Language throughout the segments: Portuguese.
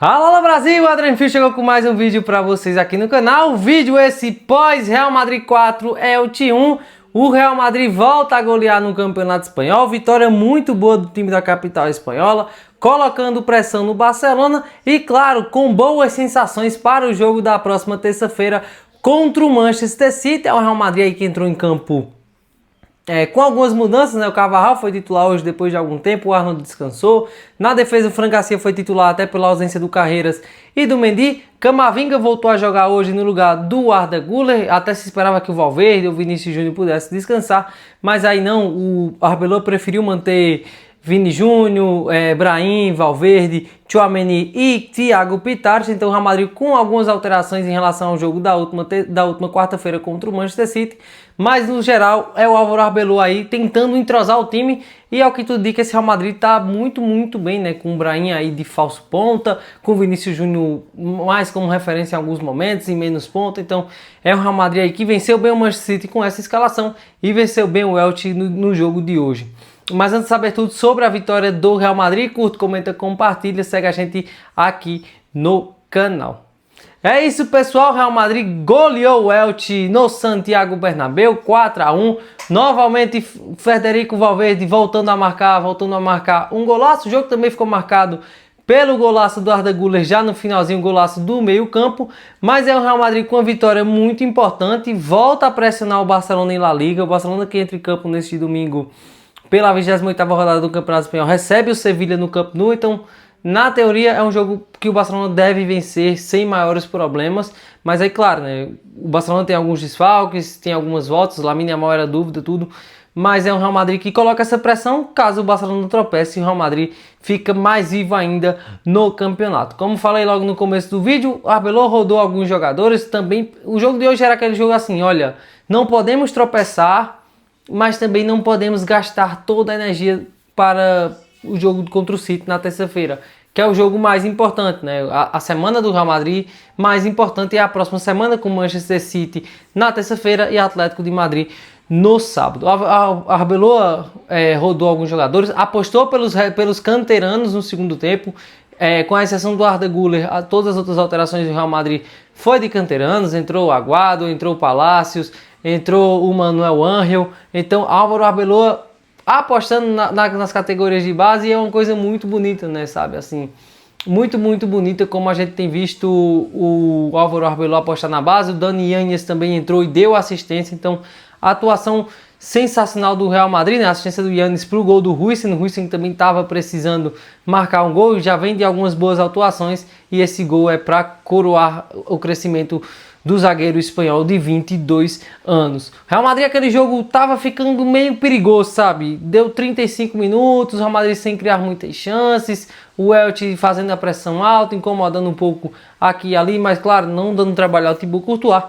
Alô Brasil, o Adriano Fio chegou com mais um vídeo para vocês aqui no canal. Vídeo esse pós Real Madrid 4, Elche 1. O Real Madrid volta a golear no Campeonato Espanhol. Vitória muito boa do time da capital espanhola, colocando pressão no Barcelona e, claro, com boas sensações para o jogo da próxima terça-feira contra o Manchester City. É o Real Madrid aí que entrou em campo com algumas mudanças, né? O Carvajal foi titular hoje depois de algum tempo, o Arnold descansou. Na defesa, o Fran Garcia foi titular até pela ausência do Carreiras e do Mendy. Camavinga voltou a jogar hoje no lugar do Arda Güler. Até se esperava que o Valverde ou o Vinícius Júnior pudesse descansar, mas aí não, o Arbeloa preferiu manter Vini Júnior, Brahim, Valverde, Tchouaméni e Thiago Pittard. Então o Real Madrid com algumas alterações em relação ao jogo da última quarta-feira contra o Manchester City. Mas no geral é o Álvaro Arbeloa aí tentando entrosar o time. E ao que tudo indica, esse Real Madrid tá muito bem, né? Com o Brahim aí de falso ponta, com o Vinícius Júnior mais como referência em alguns momentos e menos ponta. Então é o Real Madrid aí que venceu bem o Manchester City com essa escalação e venceu bem o Elche no jogo de hoje. Mas antes de saber tudo sobre a vitória do Real Madrid, curte, comenta, compartilha, segue a gente aqui no canal. É isso, pessoal. Real Madrid goleou o Elche no Santiago Bernabéu 4-1. Novamente Federico Valverde voltando a marcar um golaço. O jogo também ficou marcado pelo golaço do Arda Güler já no finalzinho, golaço do meio-campo. Mas é o Real Madrid com uma vitória muito importante, volta a pressionar o Barcelona em La Liga. O Barcelona que entra em campo neste domingo pela 28ª rodada do Campeonato Espanhol, recebe o Sevilla no Camp Nou. Então, na teoria, é um jogo que o Barcelona deve vencer sem maiores problemas. Mas aí, claro, né, o Barcelona tem alguns desfalques, tem algumas voltas, Lamine Yamal era dúvida, tudo. Mas é um Real Madrid que coloca essa pressão, caso o Barcelona tropece, o Real Madrid fica mais vivo ainda no campeonato. Como falei logo no começo do vídeo, o Arbeloa rodou alguns jogadores também. O jogo de hoje era aquele jogo assim, olha, não podemos tropeçar, mas também não podemos gastar toda a energia para o jogo contra o City na terça-feira, que é o jogo mais importante, né? A semana do Real Madrid mais importante é a próxima semana com o Manchester City na terça-feira e Atlético de Madrid no sábado. A Arbeloa rodou alguns jogadores, apostou pelos canteranos no segundo tempo, com a exceção do Arda Güler. Todas as outras alterações do Real Madrid foi de canteranos. Entrou o Aguado, entrou o Palacios, entrou o Manuel Ángel. Então Álvaro Arbeloa apostando nas categorias de base, e é uma coisa muito bonita, né, sabe, assim, muito bonita, como a gente tem visto o Álvaro Arbeloa apostar na base. O Dani Yanez também entrou e deu assistência. Então a atuação sensacional do Real Madrid, né? A assistência do Yanez para o gol do Huijsen. O Huijsen também estava precisando marcar um gol, já vem de algumas boas atuações, e esse gol é para coroar o crescimento do zagueiro espanhol de 22 anos. Real Madrid, aquele jogo estava ficando meio perigoso, sabe? Deu 35 minutos, o Real Madrid sem criar muitas chances, o Elche fazendo a pressão alta, incomodando um pouco aqui e ali, mas claro, não dando trabalho ao Thibaut Courtois.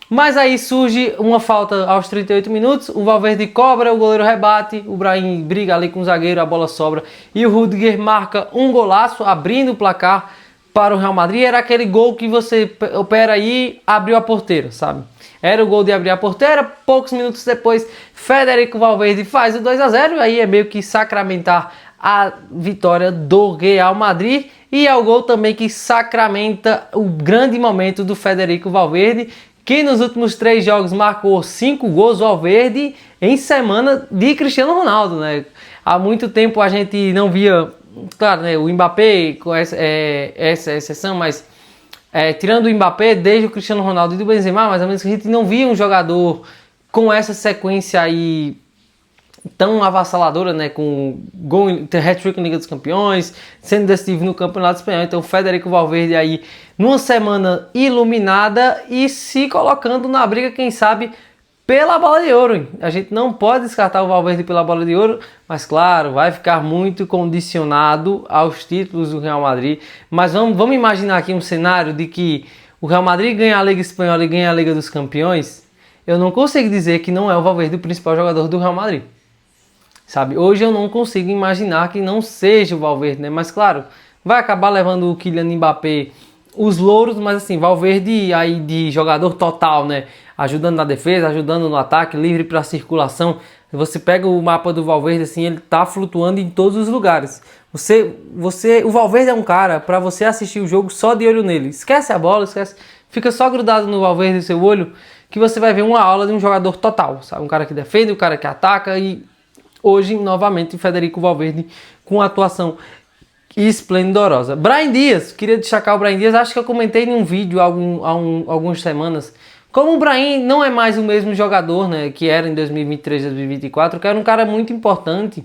Mas aí surge uma falta aos 38 minutos, o Valverde cobra, o goleiro rebate, o Brahim briga ali com o zagueiro, a bola sobra e o Rüdiger marca um golaço, abrindo o placar para o Real Madrid. Era aquele gol que você opera aí, abriu a porteira, sabe? Era o gol de abrir a porteira. Poucos minutos depois, Federico Valverde faz o 2-0, aí é meio que sacramentar a vitória do Real Madrid. E é o gol também que sacramenta o grande momento do Federico Valverde, que nos últimos 3 jogos marcou 5 gols. Valverde em semana de Cristiano Ronaldo, né? Há muito tempo a gente não via, claro, né, o Mbappé com essa exceção, mas tirando o Mbappé, desde o Cristiano Ronaldo e do Benzema, mais ou menos, a gente não via um jogador com essa sequência aí tão avassaladora, né, com gol, hat-trick em Liga dos Campeões, sendo decisivo no Campeonato Espanhol. Então Federico Valverde aí numa semana iluminada e se colocando na briga, quem sabe, pela Bola de Ouro, hein? A gente não pode descartar o Valverde pela Bola de Ouro, mas claro, vai ficar muito condicionado aos títulos do Real Madrid. Mas vamos imaginar aqui um cenário de que o Real Madrid ganha a Liga Espanhola e ganha a Liga dos Campeões. Eu não consigo dizer que não é o Valverde o principal jogador do Real Madrid, sabe? Hoje eu não consigo imaginar que não seja o Valverde, né? Mas claro, vai acabar levando o Kylian Mbappé os louros, mas assim, Valverde aí de jogador total, né? Ajudando na defesa, ajudando no ataque, livre para circulação. Você pega o mapa do Valverde, assim, ele tá flutuando em todos os lugares. O Valverde é um cara para você assistir o jogo só de olho nele. Esquece a bola, fica só grudado no Valverde, seu olho, que você vai ver uma aula de um jogador total, sabe? Um cara que defende, um cara que ataca e hoje, novamente, Federico Valverde com atuação esplendorosa. Brahim Dias, queria destacar o Brahim Dias, acho que eu comentei em um vídeo há algumas semanas, como o Brahim não é mais o mesmo jogador, né, que era em 2023, 2024, que era um cara muito importante,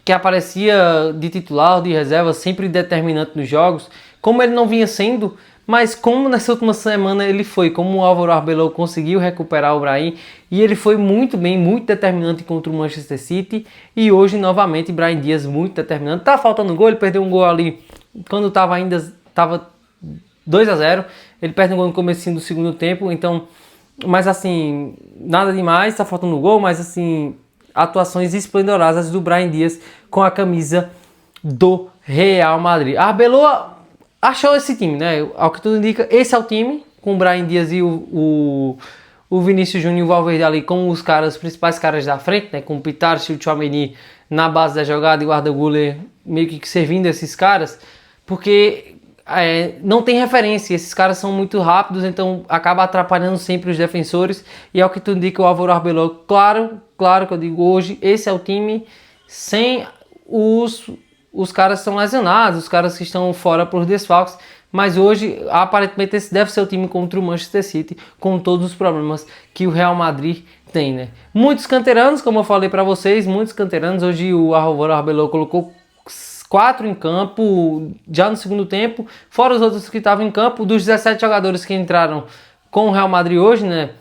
que aparecia de titular, de reserva, sempre determinante nos jogos, como ele não vinha sendo, mas como nessa última semana ele foi, como o Álvaro Arbeloa conseguiu recuperar o Brahim, e ele foi muito bem, muito determinante contra o Manchester City, e hoje novamente Brahim Dias muito determinante. Tá faltando gol, ele perdeu um gol ali quando estava 2-0, ele perde um gol no comecinho do segundo tempo, então, mas assim, nada demais, tá faltando gol, mas assim, atuações esplendorosas do Brahim Dias com a camisa do Real Madrid. A Arbeloa achou esse time, né? Ao que tudo indica, esse é o time, com o Brahim Dias e o Vinícius Júnior e o Valverde ali como os principais caras da frente, né? Com o Pitarchi e o Tchouaméni na base da jogada e o Arda Güler meio que servindo esses caras, porque não tem referência, esses caras são muito rápidos, então acaba atrapalhando sempre os defensores, e ao que tudo indica o Álvaro Arbeloa, claro que eu digo hoje, esse é o time sem os caras que estão lesionados, os caras que estão fora por desfalques, mas hoje aparentemente esse deve ser o time contra o Manchester City, com todos os problemas que o Real Madrid tem, né? Muitos canteranos, como eu falei para vocês, muitos canteranos, hoje o Álvaro Arbeloa colocou 4 em campo já no segundo tempo, fora os outros que estavam em campo. Dos 17 jogadores que entraram com o Real Madrid hoje, né,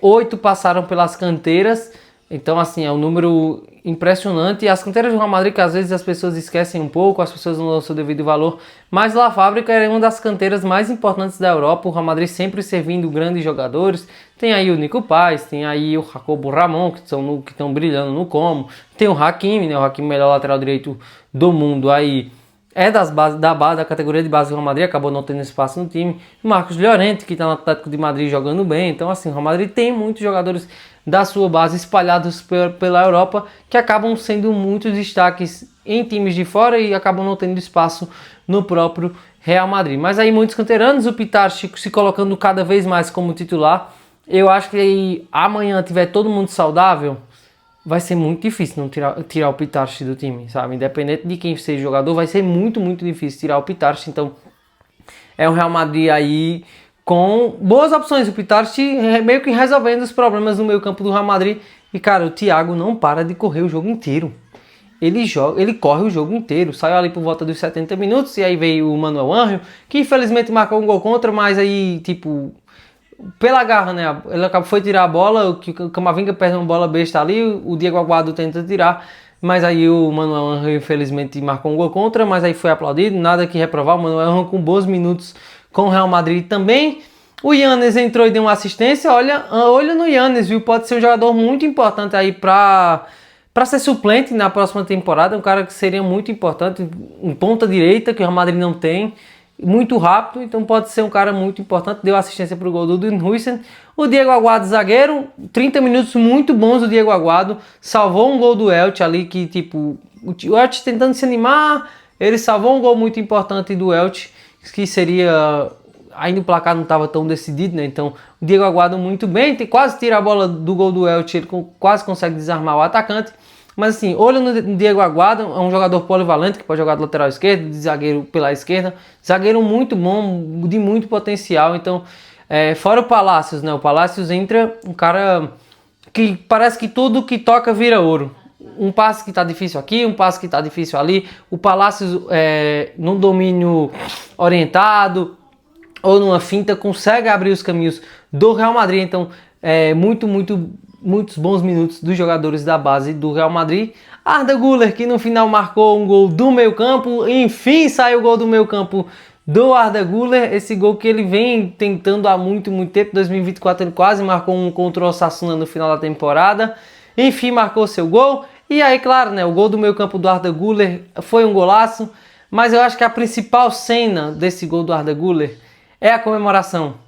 8 passaram pelas canteiras, então assim, é um número impressionante. E as canteiras do Real Madrid, que às vezes as pessoas esquecem um pouco, as pessoas não dão o seu devido valor, mas La Fábrica é uma das canteiras mais importantes da Europa, o Real Madrid sempre servindo grandes jogadores. Tem aí o Nico Paz, tem aí o Jacobo Ramon, que estão brilhando no Como, tem o Hakimi, né, o Hakimi, melhor lateral direito do mundo, aí é da categoria de base do Real Madrid, acabou não tendo espaço no time. Marcos Llorente, que está no Atlético de Madrid jogando bem. Então assim, o Real Madrid tem muitos jogadores da sua base espalhados pela Europa, que acabam sendo muitos destaques em times de fora e acabam não tendo espaço no próprio Real Madrid. Mas aí muitos canteranos, o Pitarchi se colocando cada vez mais como titular. Eu acho que aí amanhã tiver todo mundo saudável, vai ser muito difícil não tirar o Pitarchi do time, sabe? Independente de quem seja jogador, vai ser muito difícil tirar o Pitarchi. Então é um Real Madrid aí com boas opções. O Pitarchi meio que resolvendo os problemas no meio campo do Real Madrid. E cara, o Thiago não para de correr o jogo inteiro. Ele corre o jogo inteiro. Saiu ali por volta dos 70 minutos e aí veio o Manuel Anjo, que infelizmente marcou um gol contra, mas aí tipo, pela garra, né? Ele foi tirar a bola, o Camavinga perde uma bola besta ali, o Diego Aguado tenta tirar, mas aí o Manuel Anjo infelizmente marcou um gol contra, mas aí foi aplaudido, nada que reprovar. O Manuel Anjo com bons minutos com o Real Madrid também. O Yannis entrou e deu uma assistência. Olha no Yannis, viu? Pode ser um jogador muito importante aí para ser suplente na próxima temporada. Um cara que seria muito importante, em ponta direita, que o Real Madrid não tem. Muito rápido, então pode ser um cara muito importante. Deu assistência para o gol do Dinhuisen. O Diego Aguado, zagueiro, 30 minutos muito bons do Diego Aguado. Salvou um gol do Elche ali, que tipo, o Elche tentando se animar, ele salvou um gol muito importante do Elche, que seria, ainda o placar não estava tão decidido, né? Então o Diego Aguado muito bem, quase tira a bola do gol do Elche, ele quase consegue desarmar o atacante. Mas assim, olho no Diego Aguado, é um jogador polivalente que pode jogar do lateral esquerdo, de zagueiro pela esquerda. Zagueiro muito bom, de muito potencial. Então, fora o Palacios, né? O Palacios entra um cara que parece que tudo que toca vira ouro. Um passe que tá difícil aqui, um passe que tá difícil ali. O Palacios, num domínio orientado ou numa finta, consegue abrir os caminhos do Real Madrid. Então, muitos bons minutos dos jogadores da base do Real Madrid. Arda Güler, que no final marcou um gol do meio campo. Enfim, saiu o gol do meio campo do Arda Güler. Esse gol que ele vem tentando há muito tempo. 2024 ele quase marcou um contra o Osasuna no final da temporada. Enfim, marcou seu gol. E aí, claro, né, o gol do meio campo do Arda Güler foi um golaço. Mas eu acho que a principal cena desse gol do Arda Güler é a comemoração.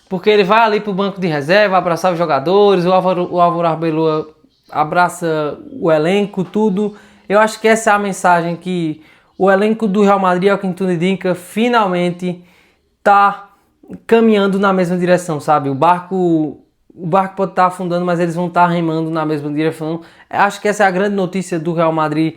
Porque ele vai ali pro banco de reserva, abraçar os jogadores, o Álvaro Arbeloa abraça o elenco, tudo. Eu acho que essa é a mensagem que o elenco do Real Madrid, ao que tudo indica, finalmente tá caminhando na mesma direção, sabe? O barco pode estar afundando, mas eles vão estar remando na mesma direção. Acho que essa é a grande notícia do Real Madrid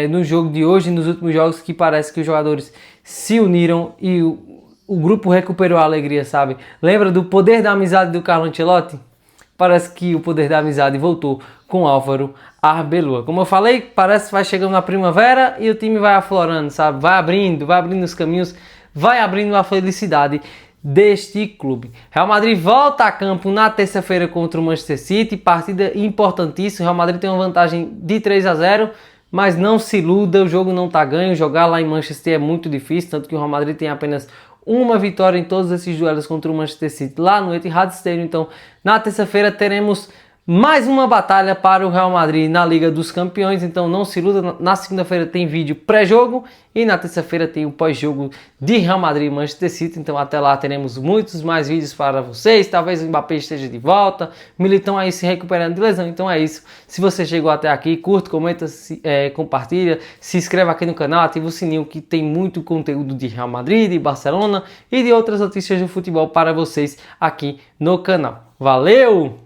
no jogo de hoje e nos últimos jogos, que parece que os jogadores se uniram e o grupo recuperou a alegria, sabe? Lembra do poder da amizade do Carlo Ancelotti? Parece que o poder da amizade voltou com Álvaro Arbeloa. Como eu falei, parece que vai chegando na primavera e o time vai aflorando, sabe? Vai abrindo os caminhos, vai abrindo a felicidade deste clube. Real Madrid volta a campo na terça-feira contra o Manchester City, partida importantíssima. O Real Madrid tem uma vantagem de 3-0, mas não se iluda, o jogo não está ganho. Jogar lá em Manchester é muito difícil, tanto que o Real Madrid tem apenas uma vitória em todos esses duelos contra o Manchester City lá no Etihad Stadium. Então, na terça-feira teremos mais uma batalha para o Real Madrid na Liga dos Campeões. Então não se iluda, na segunda-feira tem vídeo pré-jogo e na terça-feira tem o pós-jogo de Real Madrid e Manchester City. Então até lá teremos muitos mais vídeos para vocês. Talvez o Mbappé esteja de volta, Militão aí se recuperando de lesão. Então é isso. Se você chegou até aqui, curta, comenta, compartilha, se inscreva aqui no canal, ativa o sininho que tem muito conteúdo de Real Madrid, de Barcelona e de outras notícias do futebol para vocês aqui no canal. Valeu!